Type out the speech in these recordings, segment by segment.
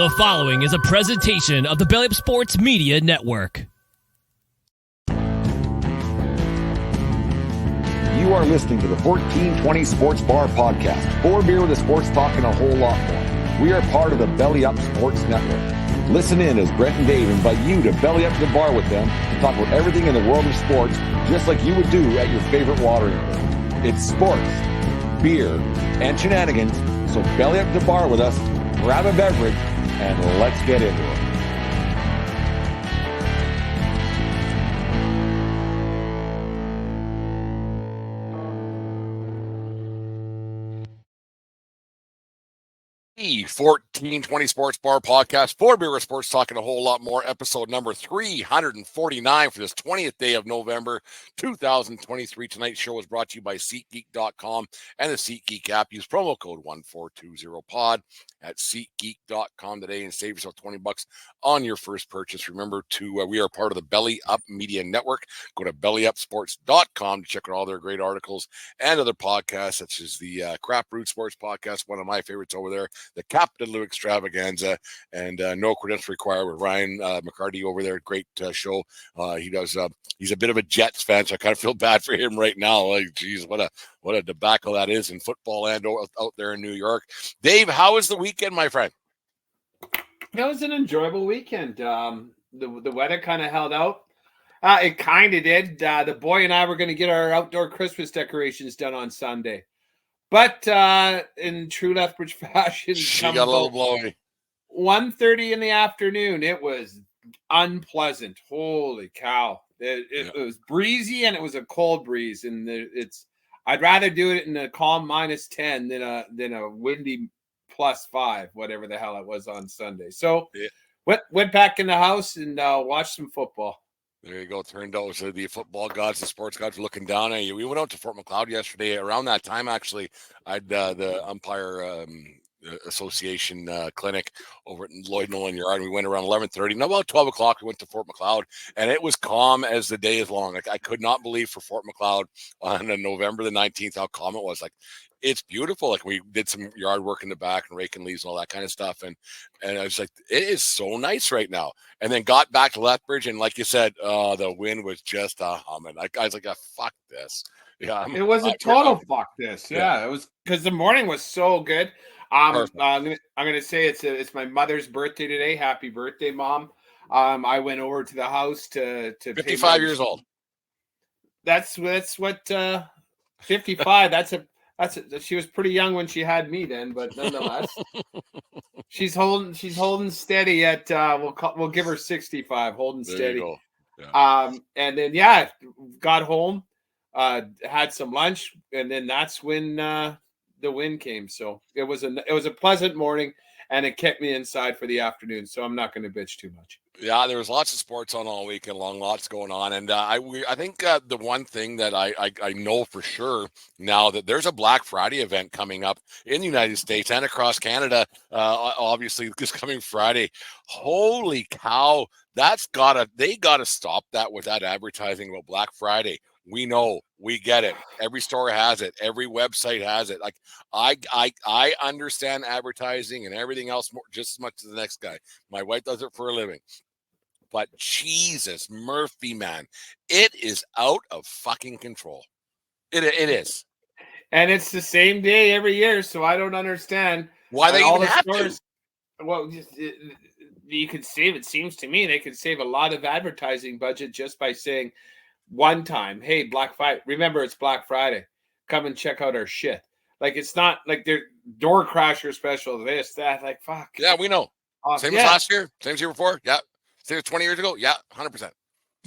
The following is a presentation of the Belly Up Sports Media Network. You are listening to the 1420 Sports Bar Podcast. 4 beer with a sports talk and a whole lot more. We are part of the Belly Up Sports Network. Listen in as Brent and Dave invite you to belly up to the bar with them and talk about everything in the world of sports, just like you would do at your favorite watering hole. It's sports, beer, and shenanigans, so belly up to the bar with us, grab a beverage, and let's get into it. The 1420 Sports Bar Podcast, 4 beer with sports talking a whole lot more, episode number 349 for this 20th day of November 2023. Tonight's show is brought to you by SeatGeek.com and the SeatGeek app. Use promo code 1420pod at SeatGeek.com today and save yourself $20 on your first purchase. Remember we are part of the Belly Up Media Network. Go to bellyupsports.com to check out all their great articles and other podcasts, such as the Crap Root Sports Podcast, one of my favorites over there, the Captain Lou Extravaganza, and No Credentials Required with Ryan McCarty over there. Great show. He's a bit of a Jets fan, so I kind of feel bad for him right now. Like, geez, what a debacle that is in football and out there in New York. Dave, how was the weekend, my friend? It was an enjoyable weekend. The weather kind of held out. It kind of did. The boy and I were going to get our outdoor Christmas decorations done on Sunday. But in true Lethbridge fashion, She got a little blowy. 1:30 in the afternoon, it was unpleasant. Holy cow. It was breezy, and it was a cold breeze. And I'd rather do it in a calm -10 than a windy +5, whatever the hell it was on Sunday. So went back in the house and watched some football. There you go. Turned out so the football gods, the sports gods were looking down at you. We went out to Fort McLeod yesterday. Around that time, actually, I'd the umpire association clinic over at Lloyd Nolan Yard. We went around 11:30. And about 12 o'clock, we went to Fort McLeod, and it was calm as the day is long. Like, I could not believe for Fort McLeod on November the 19th how calm it was. Like, it's beautiful. Like, we did some yard work in the back and raking leaves and all that kind of stuff. And I was like, it is so nice right now. And then got back to Lethbridge, and like you said, the wind was just humming. I was like, fuck this. Yeah, it was a total fuck this. Yeah, it was because the morning was so good. I'm gonna say it's my mother's birthday today. Happy birthday, Mom. I went over to the house to 55 years old. That's what 55. She was pretty young when she had me then, but nonetheless, she's holding steady at we'll give her 65, holding There steady. you go. Yeah. And then got home, had some lunch, and then that's when the wind came. So it was a pleasant morning, and it kept me inside for the afternoon. So I'm not going to bitch too much. Yeah, there was lots of sports on all weekend long, lots going on. And I think the one thing that I know for sure now that there's a Black Friday event coming up in the United States and across Canada, obviously this coming Friday. Holy cow, they gotta stop that with that advertising about Black Friday. We know, we get it. Every store has it. Every website has it. Like, I understand advertising and everything else more, just as much as the next guy. My wife does it for a living. But Jesus, Murphy, man, it is out of fucking control. It is. And it's the same day every year, so I don't understand why they even have stores, to. Well, you could save, it seems to me, they could save a lot of advertising budget just by saying one time, hey, Black Friday, remember it's Black Friday. Come and check out our shit. Like, it's not like they're door crasher special, this, that, like, fuck. Yeah, we know. Same as last year, same as year before. Yeah. Same as 20 years ago. Yeah, 100%.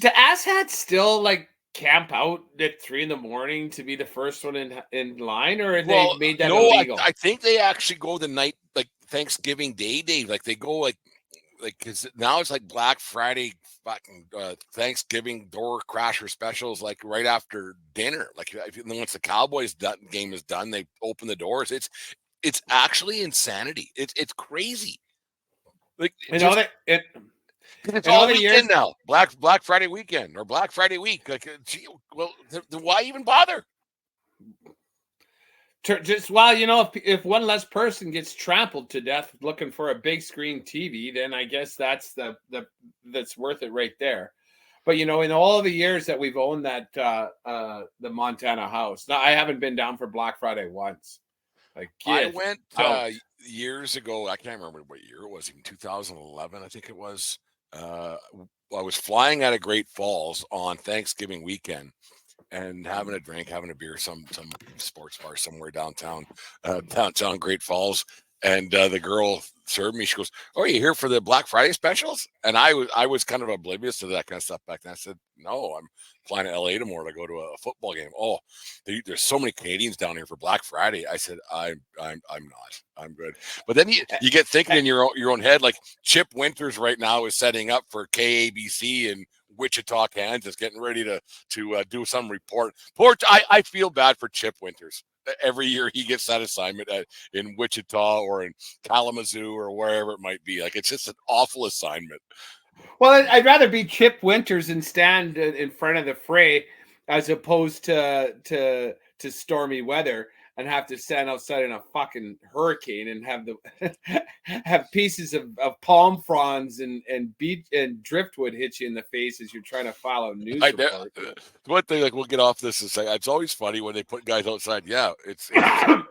Do asshats still like camp out at 3 a.m. to be the first one in line, or have they made that illegal? I think they actually go the night, like Thanksgiving Day, Dave. Like, they go like because now it's like Black Friday, fucking Thanksgiving door crasher specials, like right after dinner. Like, once the Cowboys game is done, they open the doors. It's actually insanity. It's crazy. Like, it's all weekend now. Black Friday weekend or Black Friday week. Like, gee, well, why even bother? Just well, you know, if one less person gets trampled to death looking for a big screen TV, then I guess that's that's worth it right there. But you know, in all the years that we've owned that the Montana house, now I haven't been down for Black Friday once. Like, I get went out. years ago. I can't remember what year it was. Even 2011, I think it was. I was flying out of Great Falls on Thanksgiving weekend and having a drink, having a beer, some sports bar somewhere downtown, downtown Great Falls. And the girl served me. She goes, "Oh, are you here for the Black Friday specials?" And I was kind of oblivious to that kind of stuff back then. I said, "No, I'm flying to LA tomorrow to go to a football game." "Oh, there's so many Canadians down here for Black Friday." I said, I'm not. I'm good." But then you get thinking in your own head, like Chip Winters right now is setting up for KABC and Wichita, Kansas, getting ready to do some report. I feel bad for Chip Winters. Every year he gets that assignment in Wichita or in Kalamazoo or wherever it might be. Like, it's just an awful assignment. Well, I'd rather be Chip Winters and stand in front of the fray as opposed to stormy weather and have to stand outside in a fucking hurricane and have the have pieces of palm fronds and beach and driftwood hit you in the face as you're trying to follow news reports. One thing, like, we'll get off this and say it's always funny when they put guys outside. Yeah, it's a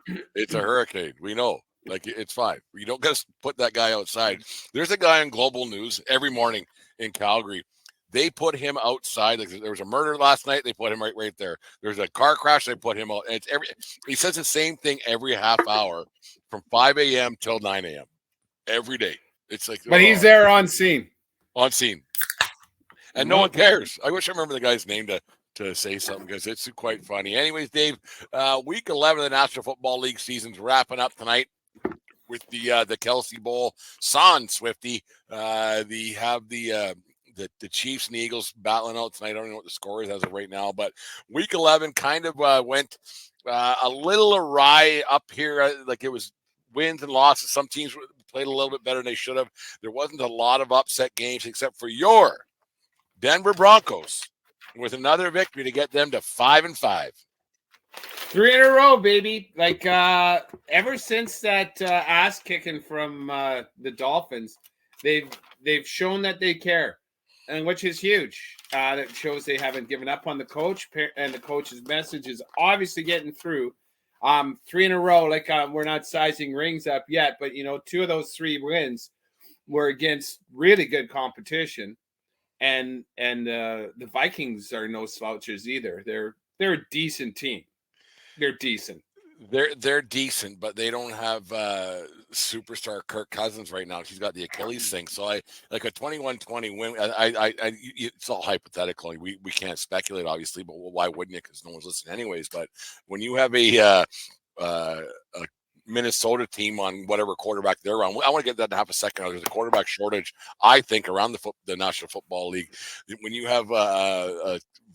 hurricane. We know. Like, it's fine. You don't got to put that guy outside. There's a guy on Global News every morning in Calgary. They put him outside. Like, there was a murder last night. They put him right there. There's a car crash. They put him out. And he says the same thing every half hour from 5 a.m. till 9 a.m. every day. It's like, but he's there on scene. On scene. And no one cares. I wish I remember the guy's name to say something, because it's quite funny. Anyways, Dave, week 11 of the National Football League season's wrapping up tonight with the Kelsey Bowl. Son Swifty, the Chiefs and the Eagles battling out tonight. I don't know what the score is as of right now, but week 11 kind of went a little awry up here. Like, it was wins and losses. Some teams played a little bit better than they should have. There wasn't a lot of upset games except for your Denver Broncos with another victory to get them to 5-5. 3 in a row, baby. Like, ever since that ass kicking from the Dolphins, they've shown that they care, and which is huge. That shows they haven't given up on the coach, and the coach's message is obviously getting through. 3 in a row. Like, we're not sizing rings up yet, but you know, 2 of those 3 wins were against really good competition, and the Vikings are no slouches either. They're a decent team. They're decent. They're decent, but they don't have superstar Kirk Cousins right now. He's got the Achilles thing. So I like a 21-20 win. It's all hypothetical. We can't speculate, obviously, but why wouldn't it? Because no one's listening anyways. But when you have a Minnesota team on whatever quarterback they're on, I want to get that in half a second. There's a quarterback shortage, I think, around the National Football League. When you have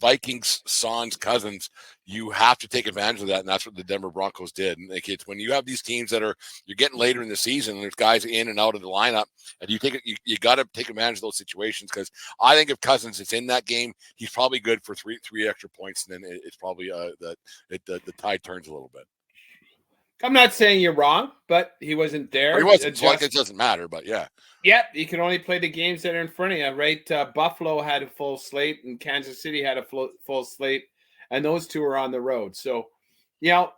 Vikings, Sans, Cousins, you have to take advantage of that, and that's what the Denver Broncos did. And like, it's when you have these teams that you're getting later in the season, and there's guys in and out of the lineup, and you got to take advantage of those situations, because I think if Cousins is in that game, he's probably good for three extra points, and then it's probably the tide turns a little bit. I'm not saying you're wrong, but he wasn't there. But he wasn't. So like, it doesn't matter, but yeah. Yep, you can only play the games that are in front of you, right? Buffalo had a full slate, and Kansas City had a full slate, and those 2 are on the road. So, you know,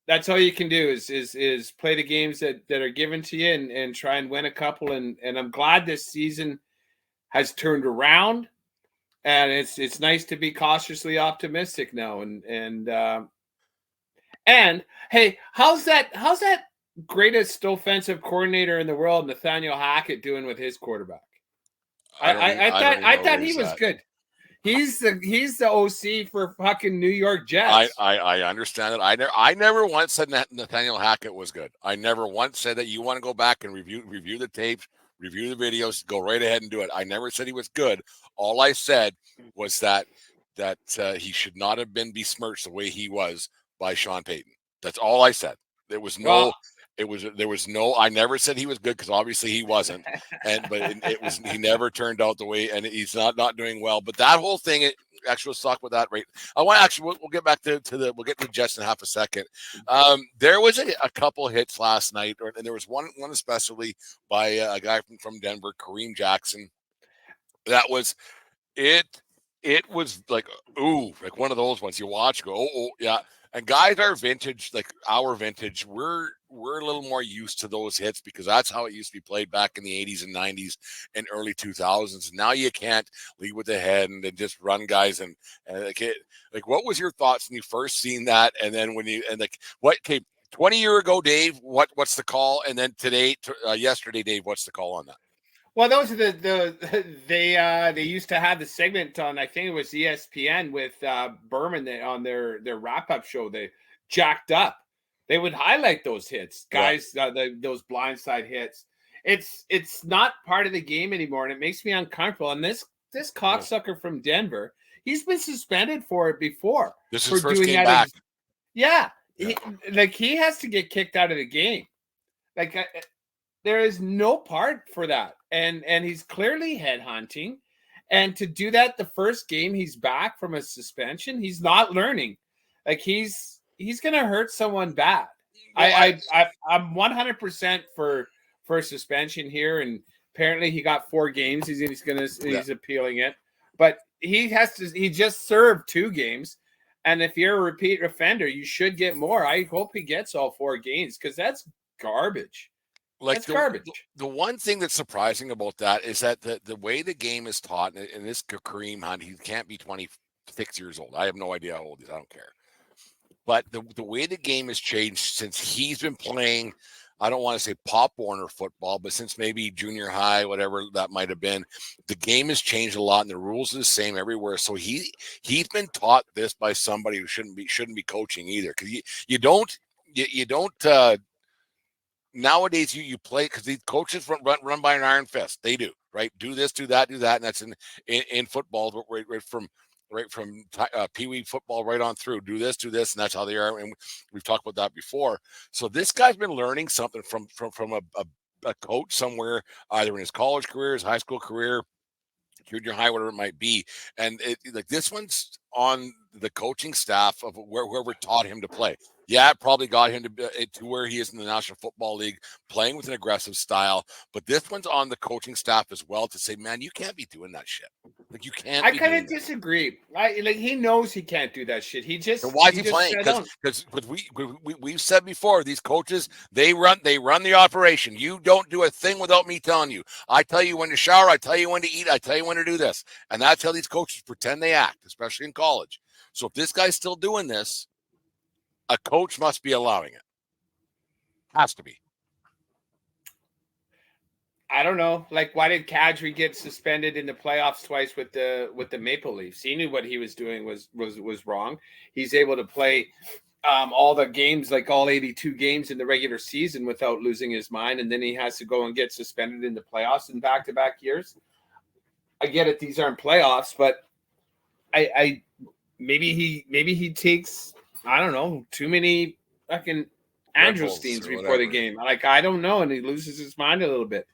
that's all you can do is play the games that are given to you and try and win a couple. And I'm glad this season has turned around, and it's nice to be cautiously optimistic now. And hey, how's that greatest offensive coordinator in the world, Nathaniel Hackett, doing with his quarterback? I thought he was good. He's the OC for fucking New York Jets. I understand it. I never once said Nathaniel Hackett was good. I never once said that. You want to go back and review the tapes, review the videos, go right ahead and do it. I never said he was good. All I said was that he should not have been besmirched the way he was by Sean Payton. That's all I said. There was no there was no. I never said he was good because obviously he wasn't, but it was he never turned out the way, and he's not doing well. But that whole thing, actually, let's talk about that. Right, I want actually we'll get back to we'll get to the Jets in half a second. There was a couple hits last night, and there was one especially by a guy from Denver, Kareem Jackson. That was it. It was like like one of those ones you watch, go yeah. And guys are vintage, like our vintage. We're a little more used to those hits because that's how it used to be played back in the 80s and 90s and early 2000s. Now you can't lead with the head and then just run guys and like what was your thoughts when you first seen that? And then when you and like what came 20 years ago, Dave? What's the call? And then today, yesterday, Dave, what's the call on that? Well, those are they used to have the segment on, I think it was ESPN with Berman on their wrap up show. They jacked up. They would highlight those hits, guys. Those blindside hits. It's not part of the game anymore, and it makes me uncomfortable. And this cocksucker from Denver, he's been suspended for it before. This is for his first doing game that. back. He has to get kicked out of the game. Like there is no part for that. And he's clearly headhunting. And to do that the first game he's back from a suspension, he's not learning. Like he's going to hurt someone bad. I'm 100% for suspension here, and apparently he got 4 games. He's appealing it. But he just served 2 games. And if you're a repeat offender, you should get more. I hope he gets all 4 games because that's garbage. Like that's garbage. The one thing that's surprising about that is that the way the game is taught, and this Kareem Hunt, he can't be 26 years old. I have no idea how old he is. I don't care. But the way the game has changed since he's been playing, I don't want to say Pop Warner football, but since maybe junior high, whatever that might have been, the game has changed a lot, and the rules are the same everywhere. So he's been taught this by somebody who shouldn't be coaching either, because you don't. Nowadays, you play because these coaches run by an iron fist. They do, right? Do this, do that, and that's in football, right from Pee Wee football right on through. Do this, and that's how they are. And we've talked about that before. So this guy's been learning something from a coach somewhere, either in his college career, his high school career, junior high, whatever it might be. And like this one's on the coaching staff of whoever taught him to play. Yeah, it probably got him to where he is in the National Football League, playing with an aggressive style. But this one's on the coaching staff as well to say, man, you can't be doing that shit. Like you can't. I kind of disagree. He knows he can't do that shit. He just. And why is he playing? Because we've said before, these coaches they run the operation. You don't do a thing without me telling you. I tell you when to shower. I tell you when to eat. I tell you when to do this. And that's how these coaches pretend they act, especially in college. So if this guy's still doing this, a coach must be allowing it. Has to be. I don't know. Like, why did Kadri get suspended in the playoffs twice with the Maple Leafs? He knew what he was doing was wrong. He's able to play all the games, like all 82 games in the regular season without losing his mind, and then he has to go and get suspended in the playoffs in back-to-back years. I get it; these aren't playoffs, but I maybe he takes, I don't know, too many fucking Androsteins before the game. Like, I don't know, and he loses his mind a little bit.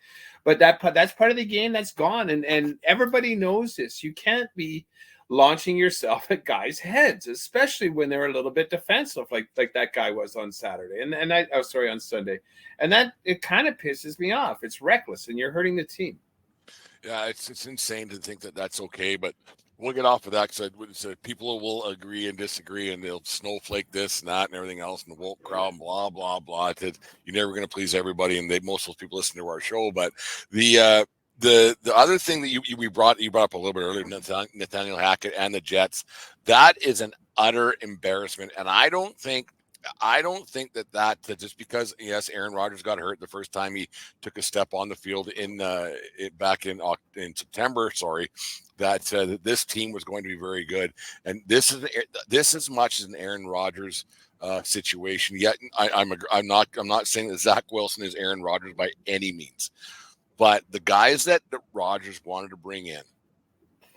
But that's part of the game that's gone, and everybody knows this. You can't be launching yourself at guys' heads, especially when they're a little bit defensive, like that guy was on Saturday, on Sunday, and that it kind of pisses me off. It's reckless, and you're hurting the team. Yeah, it's insane to think that that's okay, but we'll get off of that because people will agree and disagree, and they'll snowflake this and that and everything else, and the woke crowd, and blah blah blah. You're never going to please everybody, and most of those people listen to our show. But the other thing that you brought up a little bit earlier, Nathaniel Hackett and the Jets, that is an utter embarrassment, and I don't think that just because, yes, Aaron Rodgers got hurt the first time he took a step on the field back in September, that this team was going to be very good. And this is as much as an Aaron Rodgers situation. Yet I'm not saying that Zach Wilson is Aaron Rodgers by any means, but the guys that Rodgers wanted to bring in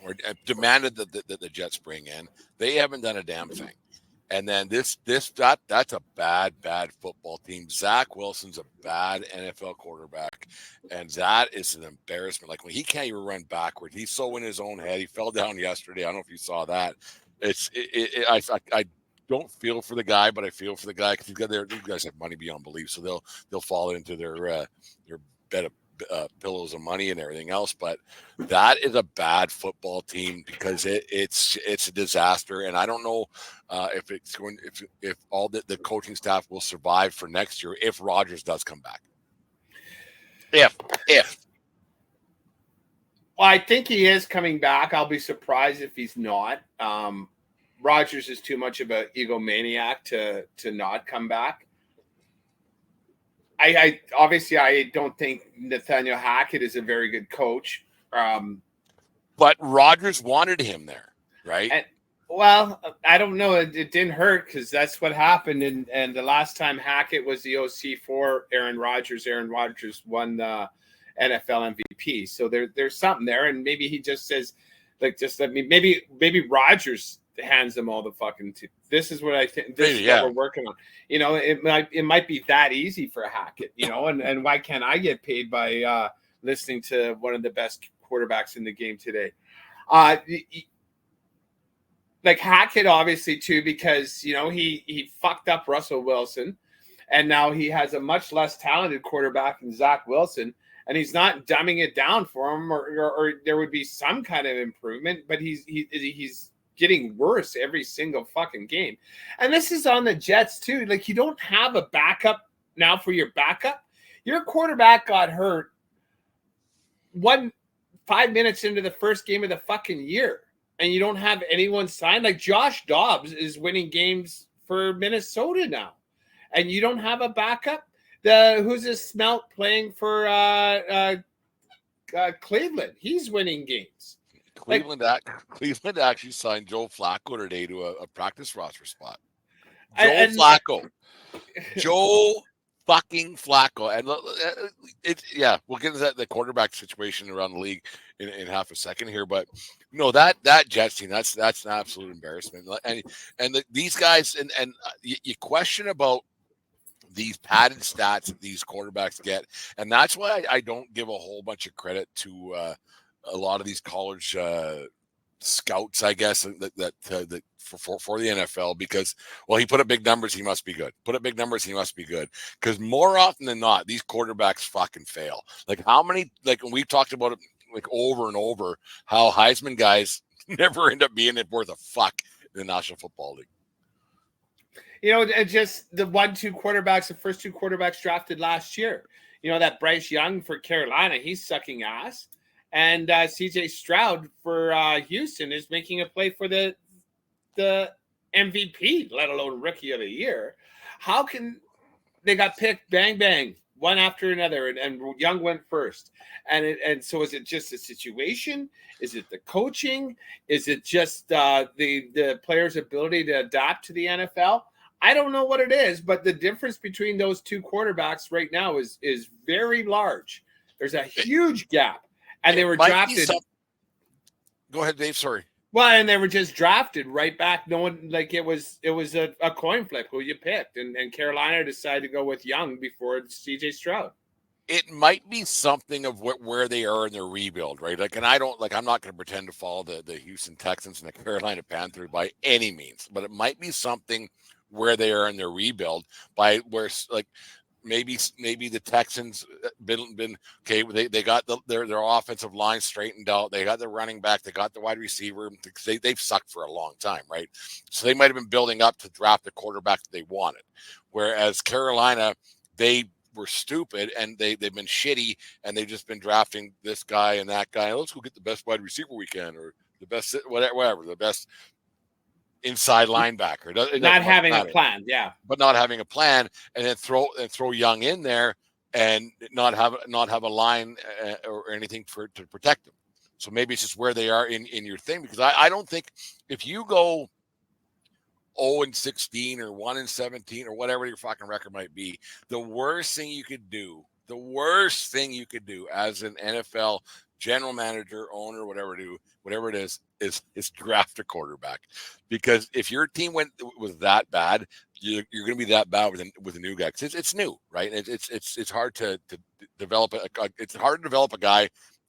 or demanded that the Jets bring in, they haven't done a damn thing. And then that's a bad football team. Zach Wilson's a bad NFL quarterback, and that is an embarrassment. Like when he can't even run backwards, he's so in his own head. He fell down yesterday. I don't know if you saw that. I don't feel for the guy, but I feel for the guy because these guys have money beyond belief, so they'll fall into their bed of pillows of money and everything else. But that is a bad football team because it's a disaster, and I don't know if all the coaching staff will survive for next year if Rodgers does come back. If Well, I think he is coming back. I'll be surprised if he's not. Rodgers is too much of an egomaniac to not come back. I obviously I don't think Nathaniel Hackett is a very good coach. But Rodgers wanted him there, right? Well, I don't know. It didn't hurt because that's what happened. And the last time Hackett was the OC for Aaron Rodgers won the NFL MVP. So there's something there. And maybe he just says, like, just let me. Maybe Rodgers hands them all the fucking. This is what I think. This is what we're working on. You know, it might be that easy for Hackett. You know, and why can't I get paid by listening to one of the best quarterbacks in the game today? Like Hackett, obviously, too, because, you know, he fucked up Russell Wilson, and now he has a much less talented quarterback than Zach Wilson, and he's not dumbing it down for him, or there would be some kind of improvement, but he's getting worse every single fucking game. And this is on the Jets, too. Like, you don't have a backup now for your backup. Your quarterback got hurt 5 minutes into the first game of the fucking year. And you don't have anyone signed. Like Josh Dobbs is winning games for Minnesota now, and you don't have a backup. Who's this smelt playing for Cleveland? He's winning games. Cleveland actually signed Joe Flacco today to a practice roster spot. Joe fucking Flacco, and we'll get into the quarterback situation around the league in half a second here, but no, that Jets team, that's an absolute embarrassment, and these guys, and you question about these padded stats that these quarterbacks get, and that's why I don't give a whole bunch of credit to a lot of these college scouts, I guess, that for the NFL, because, well, he put up big numbers, he must be good. Because more often than not, these quarterbacks fucking fail. Like how many, like we've talked about it like over and over, how Heisman guys never end up being worth a fuck in the National Football League. You know, and just the first two quarterbacks drafted last year. You know, that Bryce Young for Carolina, he's sucking ass. And CJ Stroud for Houston is making a play for the MVP, let alone Rookie of the Year. How can they got picked bang bang one after another, and Young went first? And so is it just a situation? Is it the coaching? Is it just the players' ability to adapt to the NFL? I don't know what it is, but the difference between those two quarterbacks right now is very large. There's a huge gap. And they were drafted. Go ahead, Dave. Sorry. Well, and they were just drafted right back. No one, like, it was a coin flip who you picked, and Carolina decided to go with Young before CJ Stroud. It might be something of where they are in their rebuild, right? Like, and I'm not going to pretend to follow the Houston Texans and the Carolina Panthers by any means, but it might be something where they are in their rebuild by where, like, maybe the Texans been okay. They got their offensive line straightened out. They got the running back. They got the wide receiver. They've sucked for a long time, right? So they might have been building up to draft the quarterback that they wanted. Whereas Carolina, they were stupid and they've been shitty, and they've just been drafting this guy and that guy. Let's go get the best wide receiver we can, or the best whatever, the best inside linebacker. Not having a plan, yeah. But not having a plan, and then throw Young in there and not have a line or anything to protect them. So maybe it's just where they are in your thing, because I don't think if you go 0-16 or 1-17 or whatever your fucking record might be, the worst thing you could do as an NFL general manager, owner, whatever it is draft a quarterback. Because if your team was that bad, you're going to be that bad with a new guy. 'Cause it's new, right? It's hard to develop it's hard to develop a guy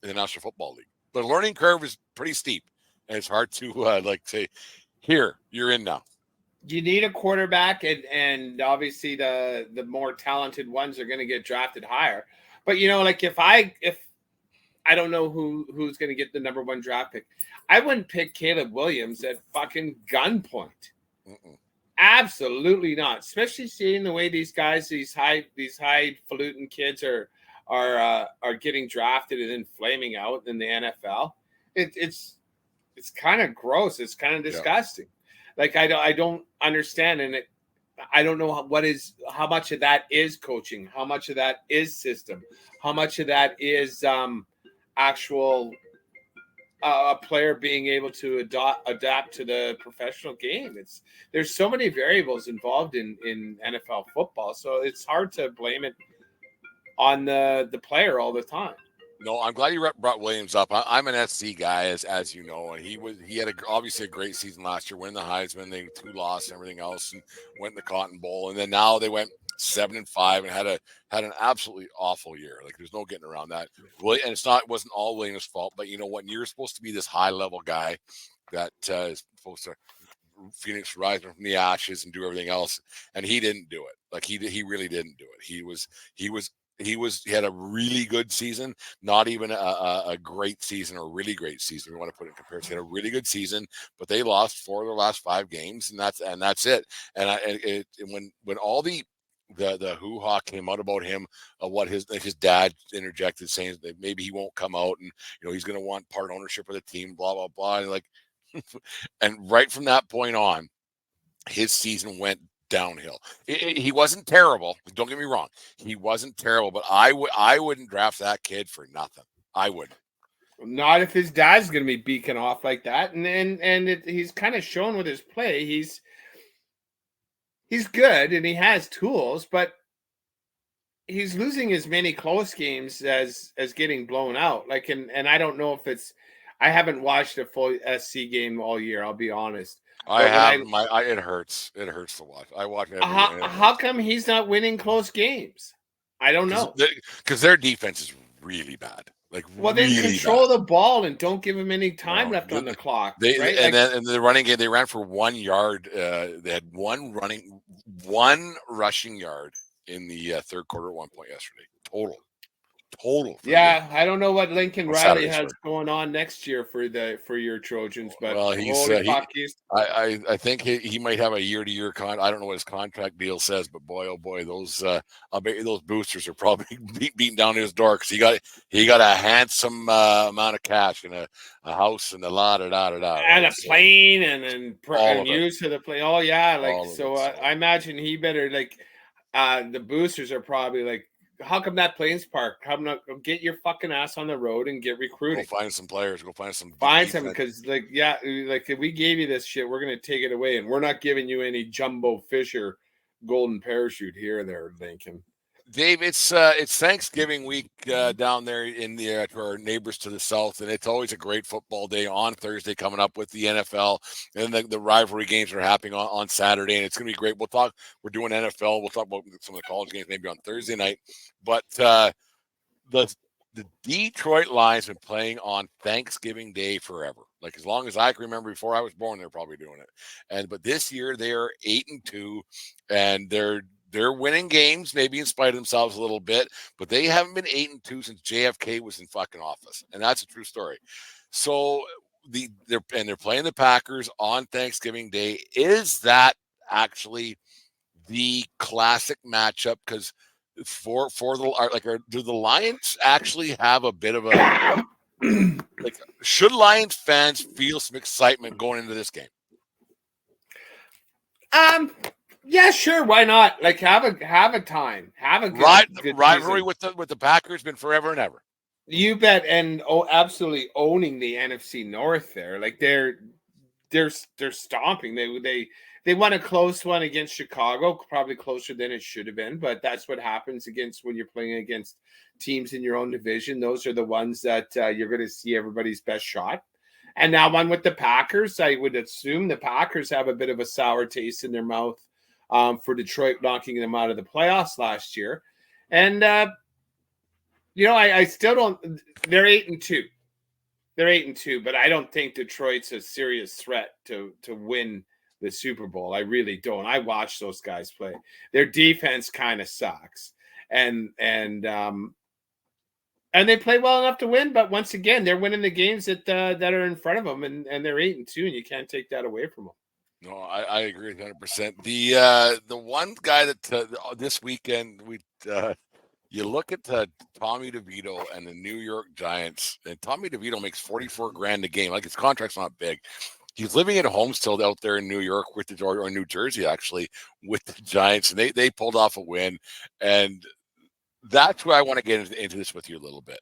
in the National Football League. The learning curve is pretty steep, and it's hard to say, here, you're in now. You need a quarterback, and obviously the more talented ones are going to get drafted higher. But like if I don't know who's going to get the number 1 draft pick, I wouldn't pick Caleb Williams at fucking gunpoint. Mm-mm. Absolutely not. Especially seeing the way these guys, these highfalutin kids are getting drafted and then flaming out in the NFL. It's kind of gross. It's kind of disgusting. Yeah. Like I don't understand, and I don't know how much of that is coaching, how much of that is system, how much of that is actual a player being able to adapt to the professional game. There's so many variables involved in NFL football, so it's hard to blame it on the player all the time. No, I'm glad you brought Williams up. I'm an SC guy, as you know, and he had obviously a great season last year, winning the Heisman, they 2 lost and everything else, and went in the Cotton Bowl, and then now they went 7-5 and had an absolutely awful year. Like there's no getting around that. And it wasn't all Williams' fault, but you know what? You're supposed to be this high level guy that is supposed to Phoenix rise from the ashes and do everything else, and he didn't do it. Like he really didn't do it. He had a really good season, not even a great season or a really great season. We want to put it in comparison. He had a really good season, but they lost 4 of their last 5 games, and that's it. And when all the hoo-ha came out about him, what his dad interjected saying that maybe he won't come out, and he's going to want part ownership of the team, blah blah blah, and like, and right from that point on, his season went downhill. He wasn't terrible. Don't get me wrong. He wasn't terrible, but I wouldn't draft that kid for nothing. I wouldn't. Not if his dad's going to be beaking off like that. And he's kind of shown with his play. He's good and he has tools, but he's losing as many close games as getting blown out. Like, and I don't know if I haven't watched a full SC game all year. I'll be honest. It hurts. It hurts to watch. I watch it. How come he's not winning close games? I don't know. Because their defense is really bad. Then control the ball and don't give him any time left on the clock. And the running game, they ran for 1 yard. They had one rushing yard in the third quarter at one point yesterday. Total. Yeah, I don't know what Lincoln Riley has going on next year for your Trojans, but I think he might have a year-to-year I don't know what his contract deal says, but boy, oh boy, those I'll bet you those boosters are probably beating down his door because he got a handsome amount of cash and a house and a and a plane and use for the plane. Oh yeah, I imagine he better the boosters are probably like, how come that plane's parked? Come not get your fucking ass on the road and get recruiting. Go find some players. Go find some. Because if we gave you this shit, we're gonna take it away, and we're not giving you any Jumbo Fisher golden parachute here, there, Lincoln. Dave, it's Thanksgiving week down there in to our neighbors to the south, and it's always a great football day on Thursday coming up with the NFL, and the rivalry games are happening on Saturday, and it's going to be great. We're doing NFL. We'll talk about some of the college games maybe on Thursday night, but the Detroit Lions have been playing on Thanksgiving Day forever. Like as long as I can remember, before I was born, they're probably doing it. But this year they are 8-2, and they're winning games, maybe in spite of themselves a little bit, but they haven't been 8-2 since JFK was in fucking office, and that's a true story. So they're playing the Packers on Thanksgiving Day. Is that actually the classic matchup? Because do the Lions actually have a bit of a should Lions fans feel some excitement going into this game? Yeah, sure. Why not? Have a time. Have a good rivalry with the Packers been forever and ever. You bet, and absolutely owning the NFC North there. They're stomping. They won a close one against Chicago, probably closer than it should have been, but that's what happens against when you're playing against teams in your own division. Those are the ones that you're going to see everybody's best shot. And now one with the Packers, I would assume the Packers have a bit of a sour taste in their mouth for Detroit knocking them out of the playoffs last year. And, I still don't – they're 8-2. They're 8-2, but I don't think Detroit's a serious threat to win the Super Bowl. I really don't. I watch those guys play. Their defense kind of sucks, and they play well enough to win. But once again, they're winning the games that are in front of them, and they're 8-2, and you can't take that away from them. No, I agree 100%. The one guy that this weekend you look at Tommy DeVito and the New York Giants, and Tommy DeVito makes $44,000 a game. Like, his contract's not big. He's living at home still out there in New York with or New Jersey, actually, with the Giants, and they pulled off a win. And that's where I want to get into this with you a little bit.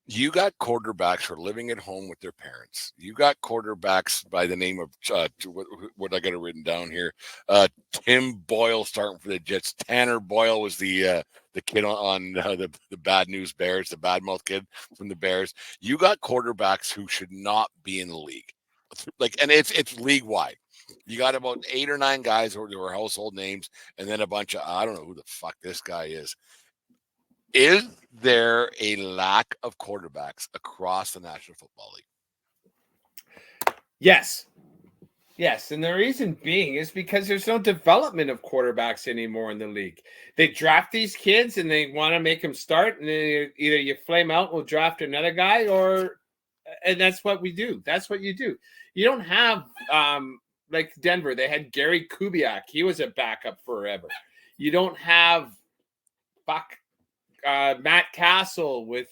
You got quarterbacks who are living at home with their parents. You got quarterbacks by the name of what I got it written down here. Tim Boyle starting for the Jets. Tanner Boyle was the kid on the Bad News Bears, the badmouth kid from the Bears. You got quarterbacks who should not be in the league, and it's league wide. You got about 8 or 9 guys who are household names, and then a bunch of I don't know who the fuck this guy is. Is there a lack of quarterbacks across the National Football League? Yes. And the reason being is because there's no development of quarterbacks anymore in the league. They draft these kids and they want to make them start, and then either you flame out and we'll draft another guy, and that's what we do. That's what you do. You don't have like Denver. They had Gary Kubiak. He was a backup forever. You don't have Matt Castle with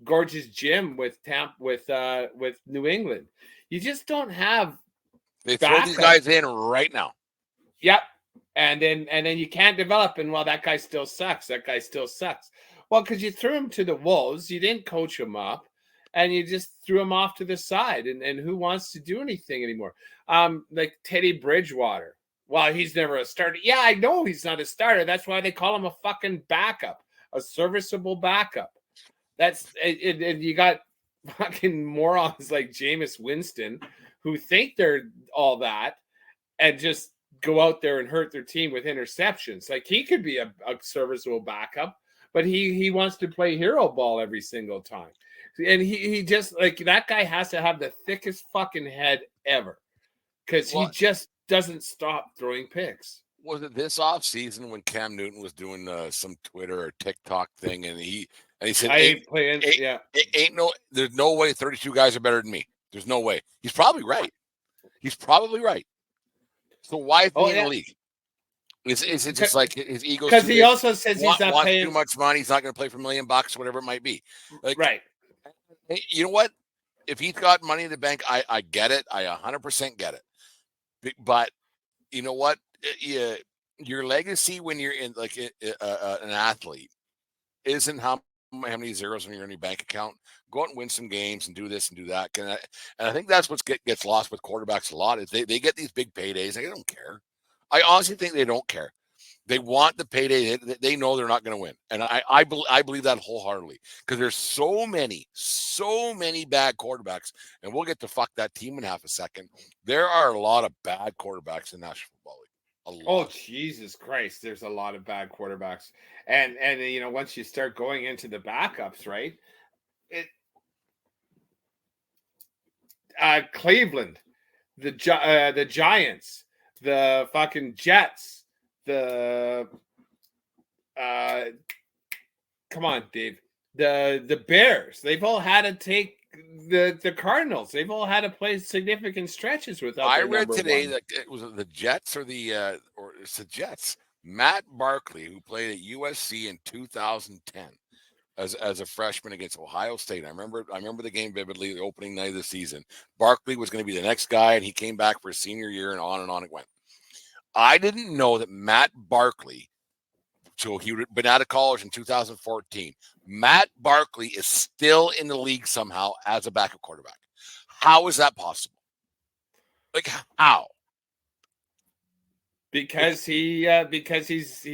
Gorgeous Jim with New England. You just don't have. They throw these guys in right now. Yep, and then you can't develop. And that guy still sucks. Well, because you threw him to the wolves, you didn't coach him up, and you just threw him off to the side. And who wants to do anything anymore? Like Teddy Bridgewater. Well, he's never a starter. Yeah, I know he's not a starter. That's why they call him a fucking backup, a serviceable backup. That's it. And you got fucking morons like Jameis Winston who think they're all that and just go out there and hurt their team with interceptions. Like, he could be a serviceable backup, but he wants to play hero ball every single time. And he just, like, that guy has to have the thickest fucking head ever because he just doesn't stop throwing picks. Was it this off season when Cam Newton was doing some Twitter or TikTok thing, and he said, there's no way 32 guys are better than me. There's no way. He's probably right. So why is he in the league? Is it just like his ego? Because he also says he's not paying too much money. He's not going to play for $1 million, whatever it might be. Like, right. You know what? If he's got money in the bank, I get it. I 100% get it. But you know what? Your legacy when you're in like an athlete isn't how many zeros in your bank account. Go out and win some games and do this and do that. And I think that's what gets lost with quarterbacks a lot is they get these big paydays. They don't care. I honestly think they don't care. They want the payday. They know they're not going to win. And I believe that wholeheartedly because there's so many bad quarterbacks. And we'll get to fuck that team in half a second. There are a lot of bad quarterbacks in the National Football League. Oh, Jesus Christ. There's a lot of bad quarterbacks. And once you start going into the backups, right? Cleveland, the Giants, the fucking Jets, come on, Dave. The Bears. They've all had to take the Cardinals. They've all had to play significant stretches without. I read today that it was the Jets or it's the Jets. Matt Barkley, who played at USC in 2010 as a freshman against Ohio State. I remember the game vividly. The opening night of the season, Barkley was going to be the next guy, and he came back for his senior year, and on it went. I didn't know that Matt Barkley, so he would have been out of college in 2014. Matt Barkley is still in the league somehow as a backup quarterback. How is that possible? Like how? Because he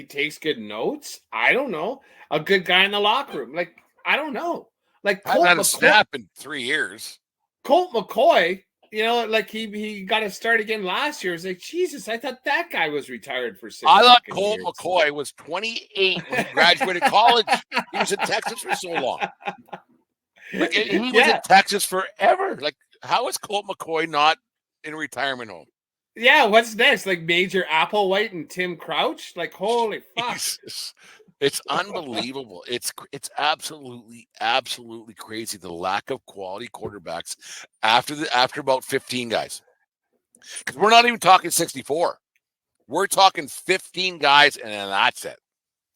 takes good notes. I don't know. A good guy in the locker room. Like I don't know. Like I haven't had a snap in 3 years. Colt McCoy, like he got to start again last year. It's like, Jesus, I thought that guy was retired for 6 I thought fucking Colt years. McCoy was 28 when he graduated college. He was in Texas for so long. Like he was in Texas forever. Like how is Colt McCoy not in a retirement home? Yeah, what's next? Like Major Applewhite and Tim Crouch? Like holy fuck! Jesus. It's unbelievable. It's absolutely crazy the lack of quality quarterbacks after about 15 guys. Because we're not even talking 64. We're talking 15 guys, and then that's it.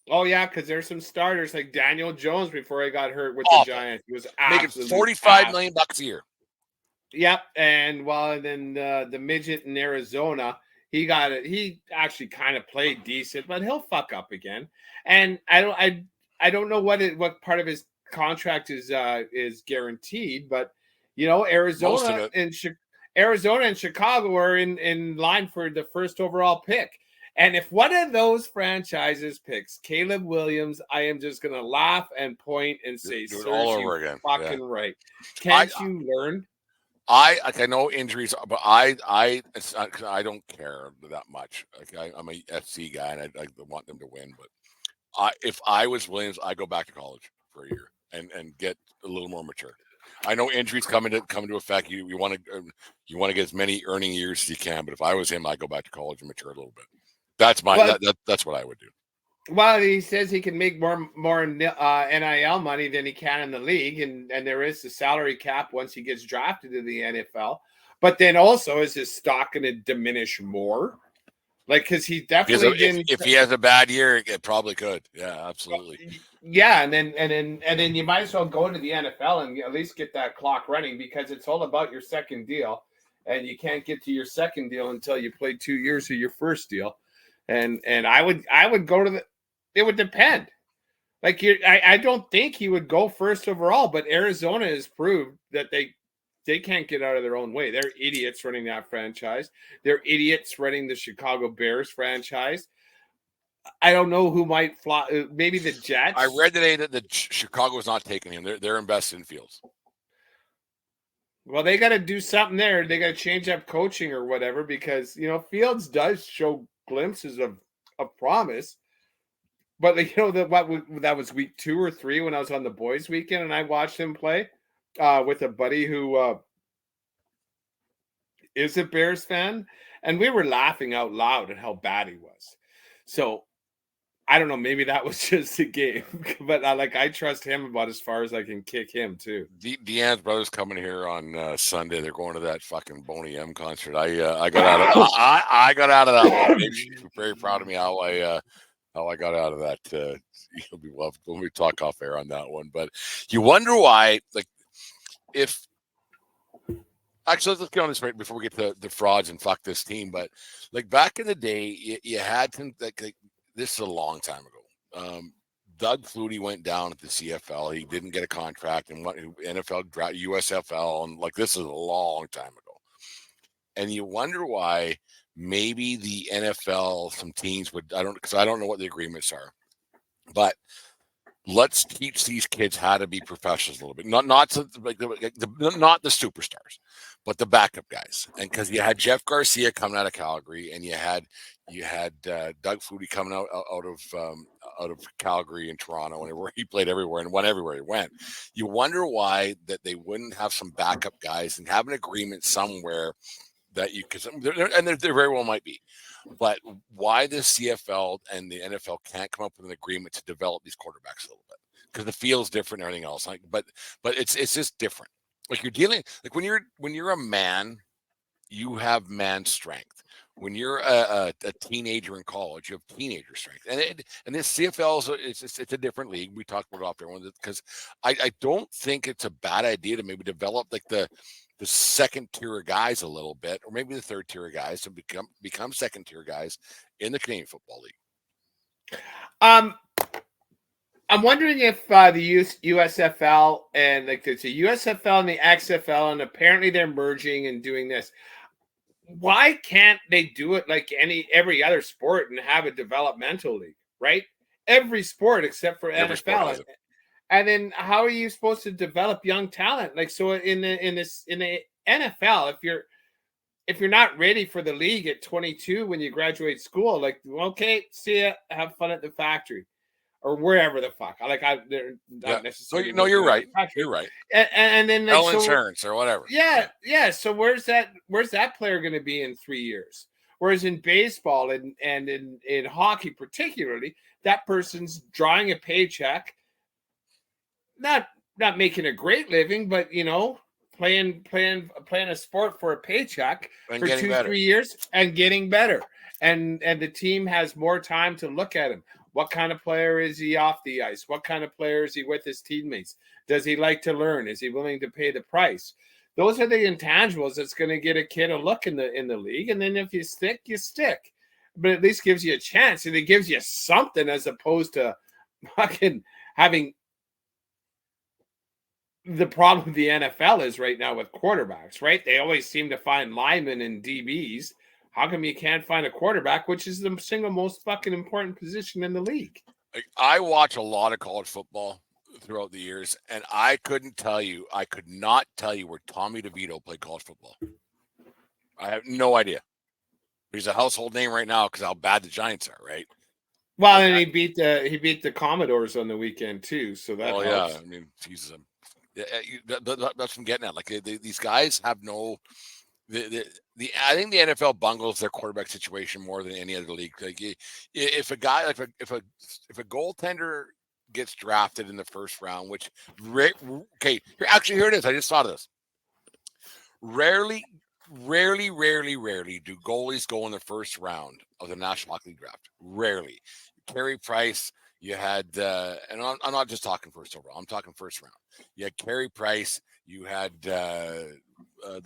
Oh yeah, because there's some starters like Daniel Jones before he got hurt with the Giants. He was making $45 million a year. Yep, and then the midget in Arizona, he actually kind of played decent, but he'll fuck up again. And I don't know what part of his contract is guaranteed, but Arizona and Chicago are in line for the first overall pick. And if one of those franchises picks Caleb Williams, I am just gonna laugh and point and say, do it all over again. Fucking right. Can't you learn? I know injuries, but I don't care that much. Like I'm a FC guy, and I want them to win. But if I was Williams, I go back to college for a year and get a little more mature. I know injuries come into effect. You want to get as many earning years as you can. But if I was him, I'd go back to college and mature a little bit. That's that's what I would do. Well, he says he can make more NIL money than he can in the league, and there is the salary cap once he gets drafted to the NFL. But then also, is his stock going to diminish more? Like, because he definitely if he has a bad year, it probably could. Yeah, absolutely. Yeah, and then you might as well go to the NFL and at least get that clock running, because it's all about your second deal, and you can't get to your second deal until you play 2 years of your first deal. And I would go to it would depend. Like I don't think he would go first overall, but Arizona has proved that they can't get out of their own way. They're idiots running that franchise. They're idiots running the Chicago Bears franchise. I don't know who might fly. Maybe the Jets. I read today that Chicago is not taking him. They're invested in Fields. Well, they got to do something there. They got to change up coaching or whatever, because Fields does show glimpses of promise. But that was week 2 or 3 when I was on the boys' weekend and I watched him play with a buddy who is a Bears fan, and we were laughing out loud at how bad he was. So I don't know, maybe that was just a game, but I trust him about as far as I can kick him too. Deanne's brother's coming here on Sunday. They're going to that fucking Boney M concert. I got out of I got out of that one. She's very proud of me how I got out of that. You'll be loved when we talk off air on that one. But you wonder why, like, if actually, let's get on this right before we get to the frauds and fuck this team. But like back in the day, you had to like this is a long time ago. Doug Flutie went down at the CFL. He didn't get a contract and went NFL draft USFL, and like this is a long time ago. And you wonder why maybe the NFL, some teams would I don't know what the agreements are, but let's teach these kids how to be professionals a little bit. Not not the superstars, but the backup guys. And because you had Jeff Garcia coming out of Calgary, and you had Doug Flutie coming out of Calgary and Toronto, and he played everywhere and went everywhere he went. You wonder why that they wouldn't have some backup guys and have an agreement somewhere that you because there very well might be. But why the CFL and the NFL can't come up with an agreement to develop these quarterbacks a little bit, because the field's different and everything else. Like, but it's just different. Like you're dealing like when you're a man, you have man strength. When you're a teenager in college, you have teenager strength. And this CFL it's a different league. We talked about it off there because I don't think it's a bad idea to maybe develop like the second tier guys a little bit, or maybe the third tier guys to become second tier guys in the Canadian Football League. I'm wondering if the USFL and like it's a USFL and the XFL, and apparently they're merging and doing this. why can't they do it like every other sport and have a developmental league, right? Every sport except for Every sport NFL. has it. And then how are you supposed to develop young talent? Like, so in the NFL, if you're not ready for the league at 22 when you graduate school, like, okay, see ya, have fun at the factory or wherever the fuck. They're not necessarily. No, you're right. Factory. You're right. And then like, Health insurance or whatever. Yeah. So where's that player going to be in 3 years? Whereas in baseball and in hockey particularly, that person's drawing a paycheck, not making a great living, but playing a sport for a paycheck And for getting 2 better. 3 years and getting better. And the team has more time to look at him. What kind of player is he off the ice? What kind of player is he with his teammates? Does he like to learn? Is he willing to pay the price? Those are the intangibles that's going to get a kid a look in the league. And then if you stick, you stick. But at least gives you a chance, and it gives you something as opposed to fucking having the problem with the NFL is right now with quarterbacks, right? They always seem to find linemen and DBs. How come you can't find a quarterback, which is the single most fucking important position in the league? I watch a lot of college football throughout the years, and I could not tell you where Tommy DeVito played college football. I have no idea. He's a household name right now because how bad the Giants are, right? Well, and he beat the Commodores on the weekend too, so that helps. Yeah, I mean, Jesus, that's what I'm getting at. Like these guys have no. I think the NFL bungles their quarterback situation more than any other league. Like if a guy like if a goaltender gets drafted in the first round, which here it is. I just thought of this. Rarely do goalies go in the first round of the National Hockey League draft. Rarely. Carey Price, you had, and I'm not just talking first overall. I'm talking first round. You had Carey Price. You had the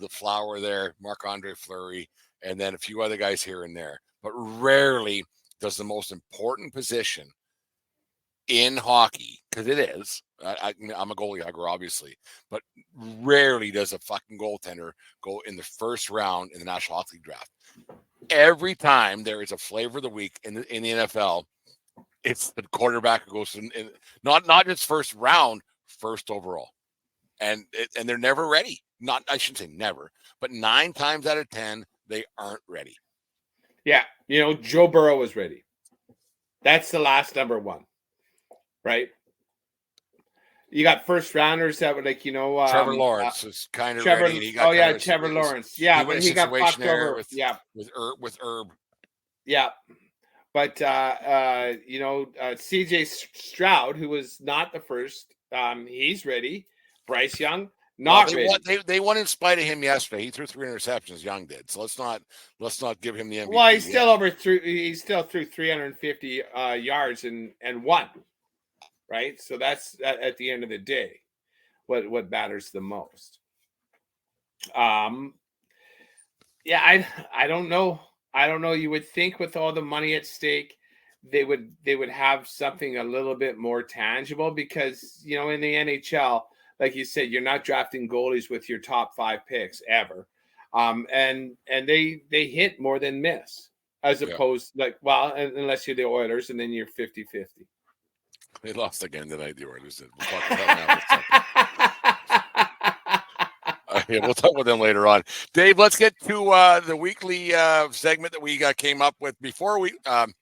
Flower there, Marc-Andre Fleury, and then a few other guys here and there. But rarely does the most important position in hockey, because it is, I'm a goalie hugger, obviously, but rarely does a fucking goaltender go in the first round in the National Hockey League draft. Every time there is a flavor of the week in the NFL, it's the quarterback who goes in not just first round, first overall, and they're never ready. I shouldn't say never, but 9 times out of 10 they aren't ready. Yeah, Joe Burrow was ready. That's the last number one. Right, you got first rounders that were like Trevor Lawrence is kind of ready. He got Trevor Lawrence, yeah, but he got fucked over with Herb. Yeah, but CJ Stroud, who was not the first, he's ready. Bryce Young, ready. They won in spite of him yesterday. He threw 3 interceptions. Young did. So let's not give him the MVP. Well, he still threw 350 yards and won. Right, so that's at the end of the day what matters the most. I don't know. You would think with all the money at stake, they would have something a little bit more tangible, because in the NHL, like you said, you're not drafting goalies with your top 5 picks ever, and they hit more than miss, as opposed unless you're the Oilers, and then you're 50-50. They lost again tonight, the Oilers did. We'll talk about that we'll talk about them later on. Dave, let's get to the weekly segment that we came up with before the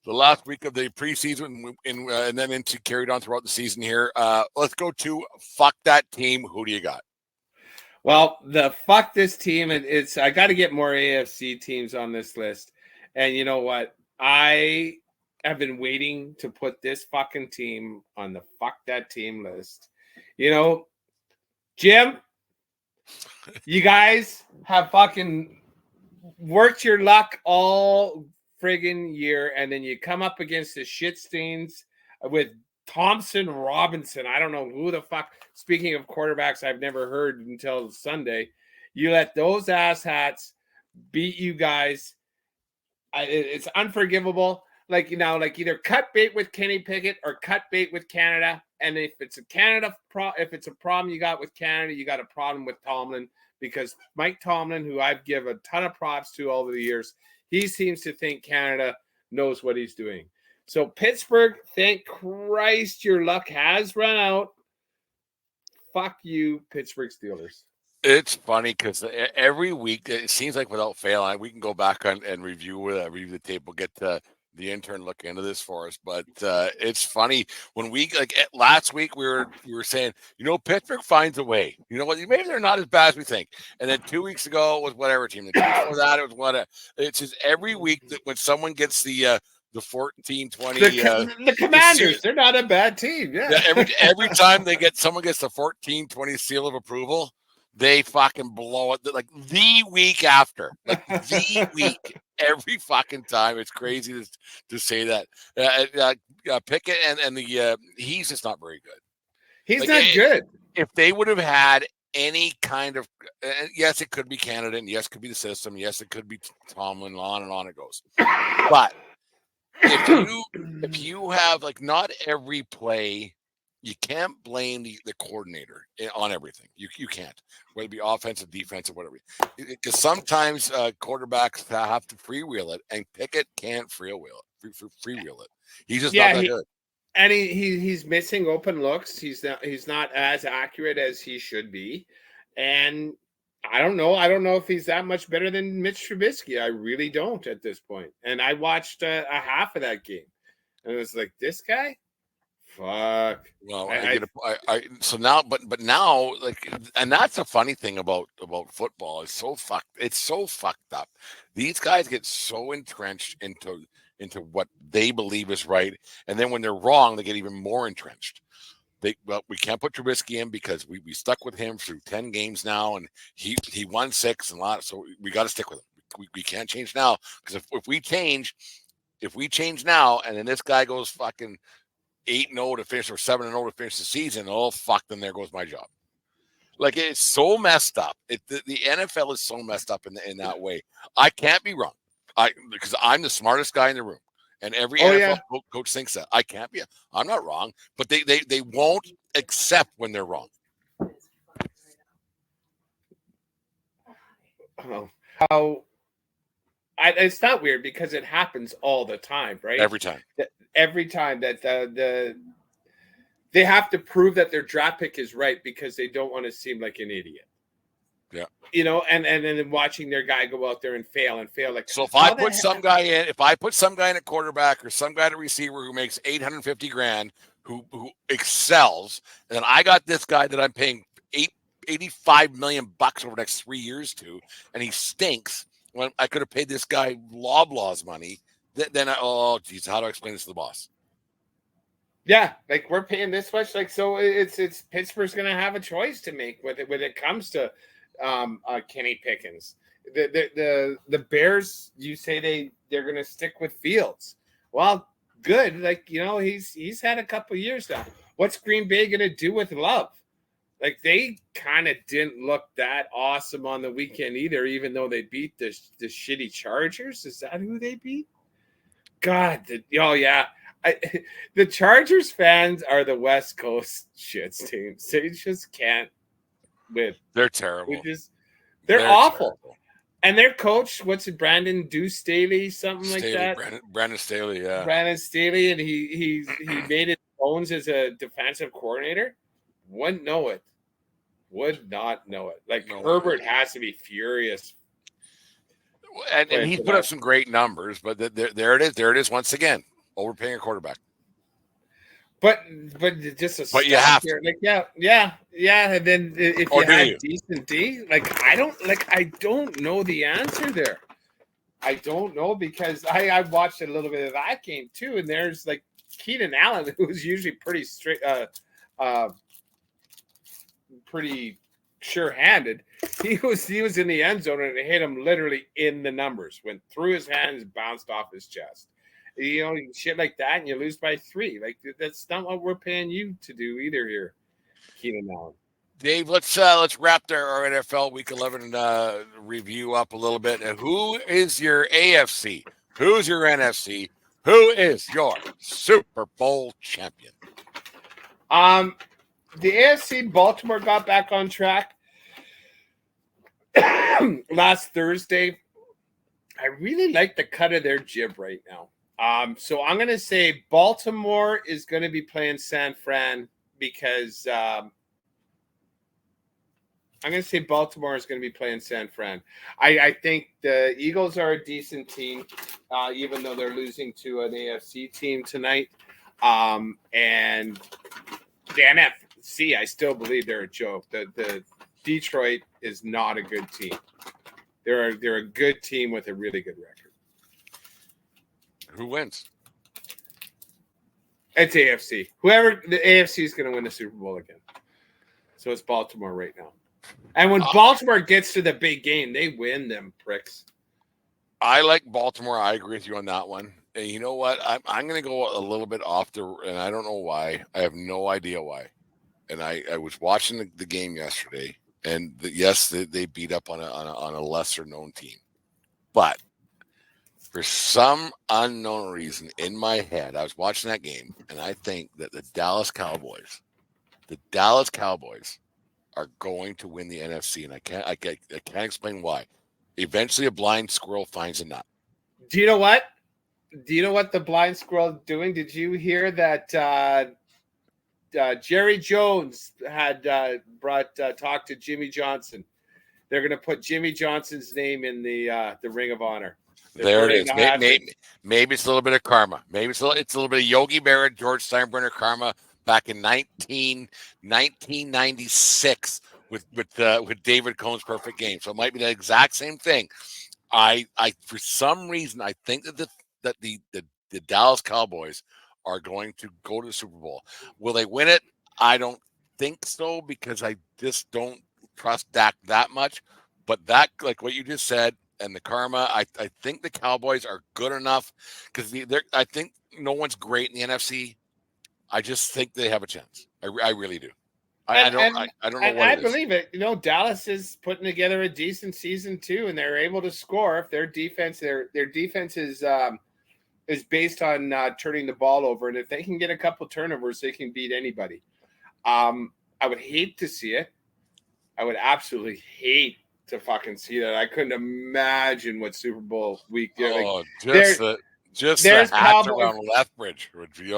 last week of the preseason, and then carried on throughout the season here. Let's go to Fuck That Team. Who do you got? Well, the fuck this team, and I got to get more AFC teams on this list. And you know what? I've been waiting to put this fucking team on the fuck that team list. Jim, you guys have fucking worked your luck all friggin' year, and then you come up against the shit stains with Thompson Robinson. I don't know who the fuck. Speaking of quarterbacks I've never heard until Sunday, you let those asshats beat you guys. It's unforgivable. Either cut bait with Kenny Pickett or cut bait with Canada. And if it's a problem you got with Canada, you got a problem with Tomlin, because Mike Tomlin, who I've given a ton of props to over the years, he seems to think Canada knows what he's doing. So Pittsburgh, thank Christ your luck has run out. Fuck you, Pittsburgh Steelers. It's funny because every week it seems like without fail, we can go back and review the tape. We'll get the intern look into this for us, but it's funny when last week we were saying, Pittsburgh finds a way. You know what? Maybe they're not as bad as we think. And then 2 weeks ago it was whatever team. The team before that it was what. It's just every week that when someone gets the 14-20, the Commanders, they're not a bad team. Yeah. Every time someone gets the 14-20 seal of approval, they fucking blow it like the week after, every fucking time. It's crazy to say that. Pickett and he's just not very good. He's not good. If they would have had any kind of, yes, it could be Canada, and yes, it could be the system, yes, it could be Tomlin, on and on it goes. But if you have not every play. You can't blame the coordinator on everything. You can't, whether it be offensive, defensive, whatever. Because sometimes quarterbacks have to freewheel it, and Pickett can't freewheel it. He's just not that good. And he's missing open looks. He's not as accurate as he should be. And I don't know if he's that much better than Mitch Trubisky. I really don't at this point. And I watched a half of that game, and it was like, this guy. Fuck. Well, so now, but now, and that's the funny thing about football. It's so fucked up. These guys get so entrenched into what they believe is right, and then when they're wrong, they get even more entrenched. We can't put Trubisky in because we stuck with him through 10 games now, and he won 6 and a lot. So we got to stick with him. We can't change now, because if we change now, and then this guy goes fucking 8-0 to finish or 7-0 to finish the season, oh fuck, then there goes my job. It's so messed up. The NFL is so messed up in that way. I can't be wrong. Because I'm the smartest guy in the room, and every NFL coach thinks that. I can't be. I'm not wrong, but they won't accept when they're wrong. It's not weird because it happens all the time, right? Every time that they have to prove that their draft pick is right because they don't want to seem like an idiot. Yeah. And then watching their guy go out there and fail. So if I put some guy in at quarterback or some guy at receiver who makes $850,000, who excels, and then I got this guy that I'm paying $85 million over the next 3 years to, and he stinks when I could have paid this guy Loblaws money. Then how do I explain this to the boss? Yeah, we're paying this much, so it's Pittsburgh's going to have a choice to make when it comes to Kenny Pickens. The Bears, you say they're going to stick with Fields. Well, good, he's had a couple years now. What's Green Bay going to do with Love? They kind of didn't look that awesome on the weekend either, even though they beat the shitty Chargers. Is that who they beat? God, the Chargers fans are the West Coast shits team. They just can't win. They're terrible. They're awful. Terrible. And their coach, what's it, Brandon Staley, something like that? Brandon Staley, yeah. Brandon Staley, and he made his bones as a defensive coordinator. Wouldn't know it. Would not know it. Herbert has to be furious. And he's put up some great numbers, but there it is. There it is once again. Overpaying a quarterback. But you have to. And then if you had decent D, I don't know the answer there. I don't know, because I watched a little bit of that game too, and there's Keenan Allen, who's usually pretty straight, pretty sure-handed. He was in the end zone, and it hit him literally in the numbers. Went through his hands, bounced off his chest. Shit like that, and you lose by 3. That's not what we're paying you to do either here, Keenan Allen. Dave, let's wrap our NFL Week 11 review up a little bit. Who is your AFC? Who's your NFC? Who is your Super Bowl champion? The AFC, Baltimore got back on track. last Thursday. I really like the cut of their jib right now. So I'm going to say Baltimore is going to be playing San Fran because I'm going to say Baltimore is going to be playing San Fran. I think the Eagles are a decent team, even though they're losing to an AFC team tonight. And the NFC, I still believe they're a joke. The Detroit is not a good team. They're a good team with a really good record. Who wins? It's AFC. Whoever the AFC is going to win the Super Bowl again. So it's Baltimore right now. And when Baltimore gets to the big game, they win them pricks. I like Baltimore. I agree with you on that one. And you know what? I'm going to go a little bit off and I don't know why. I have no idea why. And I was watching the game yesterday, and yes, they beat up on a lesser known team, but for some unknown reason in my head, I was watching that game, and I think that the Dallas Cowboys are going to win the NFC, and I can't explain why. Eventually, a blind squirrel finds a nut. Do you know what? The blind squirrel is doing? Did you hear that Jerry Jones had talked to Jimmy Johnson? They're going to put Jimmy Johnson's name in the Ring of Honor. There it is. Maybe it's a little bit of karma. Maybe it's a little bit of Yogi Berra, George Steinbrenner karma back in 1996 with David Cohn's perfect game. So it might be the exact same thing. I for some reason I think that the Dallas Cowboys are going to go to the Super Bowl. Will they win it? I don't think so, because I just don't trust Dak that much. But that, like what you just said, and the karma, I think the Cowboys are good enough, because I think no one's great in the NFC. I just think they have a chance. I really do. I don't know what I believe it. You know, Dallas is putting together a decent season too, and they're able to score. If their defense is based on turning the ball over, and if they can get a couple turnovers, they can beat anybody. I would hate to see it. I would absolutely hate to fucking see that. I couldn't imagine what Super Bowl week. There's hats around Lethbridge would be.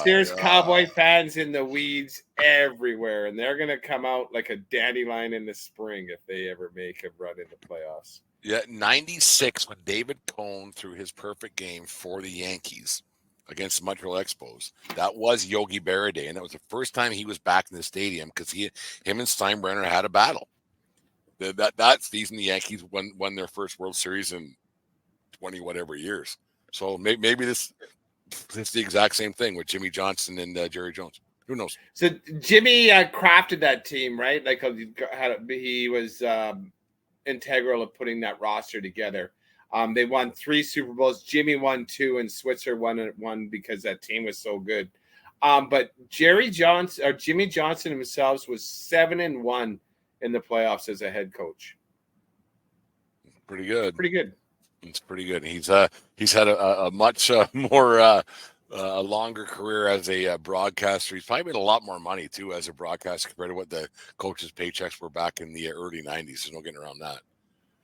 There's Cowboy fans in the weeds everywhere, and they're gonna come out like a dandelion in the spring if they ever make a run in the playoffs. Yeah, 96 when David Cohn threw his perfect game for the Yankees against the Montreal Expos. That was Yogi Berra Day, and that was the first time he was back in the stadium, because him and Steinbrenner had a battle. That season, the Yankees won their first World Series in 20 whatever years. So maybe this is the exact same thing with Jimmy Johnson and Jerry Jones. Who knows? So Jimmy crafted that team, right? Like he was integral of putting that roster together. They won 3 Super Bowls. Jimmy won 2, and Switzer won 1 because that team was so good. But Jimmy Johnson himself was 7-1 in the playoffs as a head coach. Pretty good. It's pretty good. He's had a much more longer career as a broadcaster. He's probably made a lot more money too as a broadcaster compared to what the coaches' paychecks were back in the early 90s. There's no getting around that.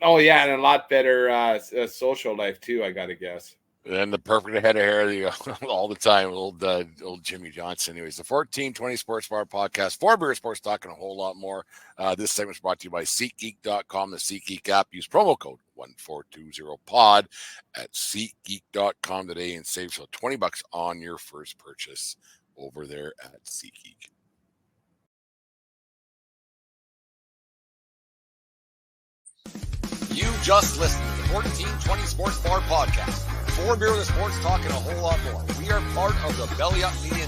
Oh yeah, and a lot better social life too, I gotta guess. And the perfect head of hair all the time, old Jimmy Johnson. Anyways, the 1420 Sports Bar Podcast, 4 Beer Sports Talking a whole lot more. This segment is brought to you by SeatGeek.com, the SeatGeek app. Use promo code 1420POD at SeatGeek.com today and save so $20 on your first purchase over there at SeatGeek. You just listened to the 1420 Sports Bar Podcast. 4 Beer with Sports Talking a whole lot more. We are part of the Belly Up Media